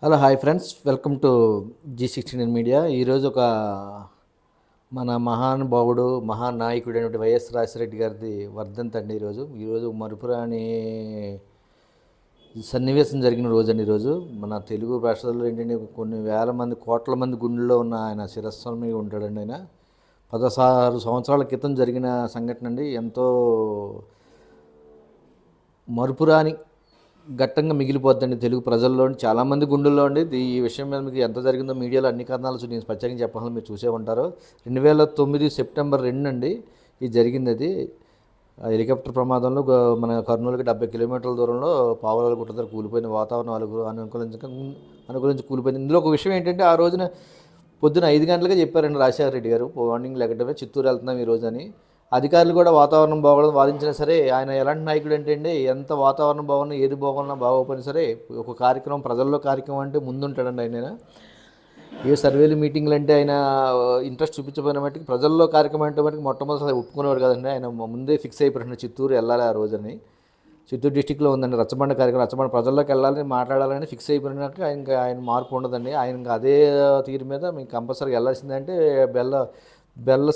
Hello hi friends, welcome to G69 media. ఈరోజు ఒక మన మహానుభావుడు మహానాయకుడు అయినటువంటి వైఎస్ రాజశేఖర గారిది వర్ధంతి అండి. ఈరోజు మరుపురాని సన్నివేశం జరిగిన రోజు అండి. ఈరోజు మన తెలుగు భాషల్లో ఏంటంటే కొన్ని వేల మంది కోట్ల మంది గుండెల్లో ఉన్న ఆయన శిరస్వామి ఉంటాడండి. ఆయన 16 సంవత్సరాల క్రితం జరిగిన సంఘటన అండి. ఎంతో మరుపురాని ఘట్టంగా మిగిలిపోద్దండి తెలుగు ప్రజల్లో, చాలామంది గుండెల్లో అండి. ఈ విషయం మీద మీకు ఎంత జరిగిందో మీడియాలో అన్ని కథనాలు నేను ప్రత్యేకంగా చెప్పాలని మీరు చూసే ఉంటారు. 2009 సెప్టెంబర్ 2 అండి ఇది జరిగింది. అది హెలికాప్టర్ ప్రమాదంలో మన కర్నూలుకి 70 కిలోమీటర్ల దూరంలో పావురాలగుట్ట దగ్గర కూలిపోయిన వాతావరణం అనుకూలించి కూలిపోయింది. ఇందులో ఒక విషయం ఏంటంటే, ఆ రోజున పొద్దున 5 గంటలకే చెప్పారండి రాజశేఖర రెడ్డి గారు, మార్నింగ్ లెగటమే చిత్తూరు వెళ్తున్నాం ఈరోజు అని. అధికారులు కూడా వాతావరణం బాగోడం వాదించినా సరే, ఆయన ఎలాంటి నాయకుడు అంటే అండి, ఎంత వాతావరణం బాగున్నా ఏది బాగున్నా బాగోపోయినా సరే ఒక కార్యక్రమం ప్రజల్లో కార్యక్రమం అంటే ముందుంటాడండి ఆయన. ఏ సర్వేలు మీటింగ్లు అంటే ఆయన ఇంట్రెస్ట్ చూపించబోయిన మట్టికి ప్రజల్లో కార్యక్రమం అంటే మటుకు మొట్టమొదటి ఒప్పుకునేవాడు కదండి. ఆయన ముందే ఫిక్స్ అయిపోయిన చిత్తూరు వెళ్ళాలి ఆ రోజుని. చిత్తూరు డిస్టిక్లో ఉందండి రచ్చబండ కార్యక్రమం. రచ్చబండ ప్రజల్లోకి వెళ్ళాలని మాట్లాడాలని ఫిక్స్ అయిపోయినాక ఆయన మార్పు ఉండదండి. ఆయన అదే తీరు మీద మీకు కంపల్సరీగా వెళ్ళాల్సిందంటే బెల్ల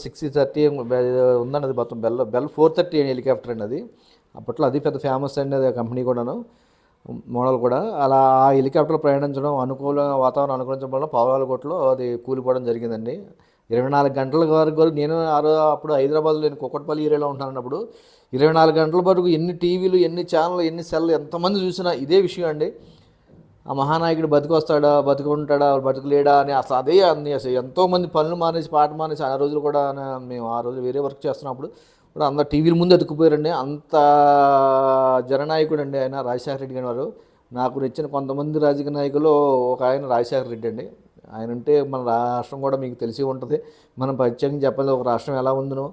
6:30 ఉందండి. అది మొత్తం బెల్ 4:30 హెలికాప్టర్ అండి. అది అప్పట్లో అది పెద్ద ఫేమస్ అండి, అది కంపెనీ కూడాను, మోడల్ కూడా. అలా ఆ హెలికాప్టర్ ప్రయాణించడం వాతావరణం అనుకూలించడం వల్ల పావురాలకోటలో అది కూలిపోవడం జరిగిందండి. 24 గంటల వరకు నేను అప్పుడు హైదరాబాద్లో, నేను కుక్కట్పల్లి ఏరియాలో ఉంటున్నప్పుడు 24 గంటల వరకు ఎన్ని టీవీలు, ఎన్ని ఛానళ్ళు, ఎన్ని సెల్లు, ఎంతమంది చూసినా ఇదే విషయం అండి. ఆ మహానాయకుడు బతికొస్తాడా, బతుకుంటాడా, బతుకులేడా అని అదే అన్ని అసలు ఎంతోమంది పనులు మానేసి పాట మానేసి ఆ రోజులు కూడా మేము ఆ రోజు వేరే వర్క్ చేస్తున్నప్పుడు కూడా అందరు టీవీల ముందు ఎత్తుకుపోయారండి. అంత జననాయకుడు అండి ఆయన రాజశేఖర రెడ్డి గారు. నాకు నచ్చిన కొంతమంది రాజకీయ నాయకులు ఒక ఆయన రాజశేఖర రెడ్డి అండి. ఆయన ఉంటే మన రాష్ట్రం కూడా మీకు తెలిసి ఉంటుంది. మనం ప్రత్యేకంగా చెప్పాలి, ఒక రాష్ట్రం ఎలా ఉందనో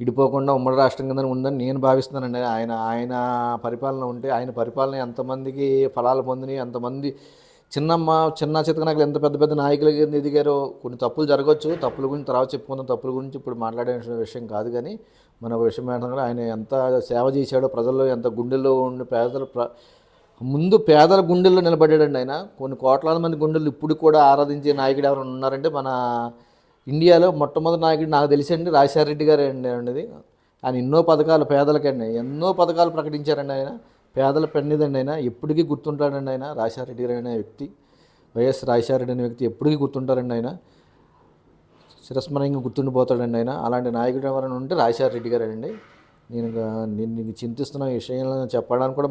ఇడిపోకుండా ఉమ్మడి రాష్ట్రం కింద ఉందని నేను భావిస్తున్నానండి. ఆయన పరిపాలన ఉంటే, ఆయన పరిపాలన ఎంతమందికి ఫలాలు పొందినాయి, ఎంతమంది చిన్న చితకనాయకులు ఎంత పెద్ద పెద్ద నాయకులు ఎదిగారో. కొన్ని తప్పులు జరగవచ్చు, తప్పుల గురించి తర్వాత చెప్పుకుందాం, తప్పుల గురించి ఇప్పుడు మాట్లాడే విషయం కాదు. కానీ మన ఒక విషయం ఏంటంటే, ఆయన ఎంత సేవ చేశాడో, ప్రజల్లో ఎంత గుండెల్లో ఉండి ముందు పేదల గుండెల్లో నిలబడ్డాడండి ఆయన. కొన్ని కోట్లాది మంది గుండెల్లో ఇప్పుడు కూడా ఆరాధించే నాయకుడు ఎవరైనా ఉన్నారంటే మన ఇండియాలో మొట్టమొదటి నాయకుడు నాకు తెలిసండి రాజశేఖర రెడ్డి గారు అండి. ఆయన ఎన్నో పథకాలు పేదలకండి, ఎన్నో పథకాలు ప్రకటించారండి. ఆయన పేదల పెన్నిదండి. ఆయన ఎప్పటికీ గుర్తుంటాడండి. ఆయన రాజశేఖర రెడ్డి గారు అనే వ్యక్తి, వైఎస్ రాజశేఖర రెడ్డి అనే వ్యక్తి ఎప్పటికీ గుర్తుంటారండి. ఆయన చిరస్మరణీయంగా గుర్తుండిపోతాడండి. ఆయన అలాంటి నాయకుడు ఎవరైనా ఉంటే రాజశేఖర రెడ్డి గారు అండి. నేను చింతిస్తున్న విషయాలను చెప్పడానికి కూడా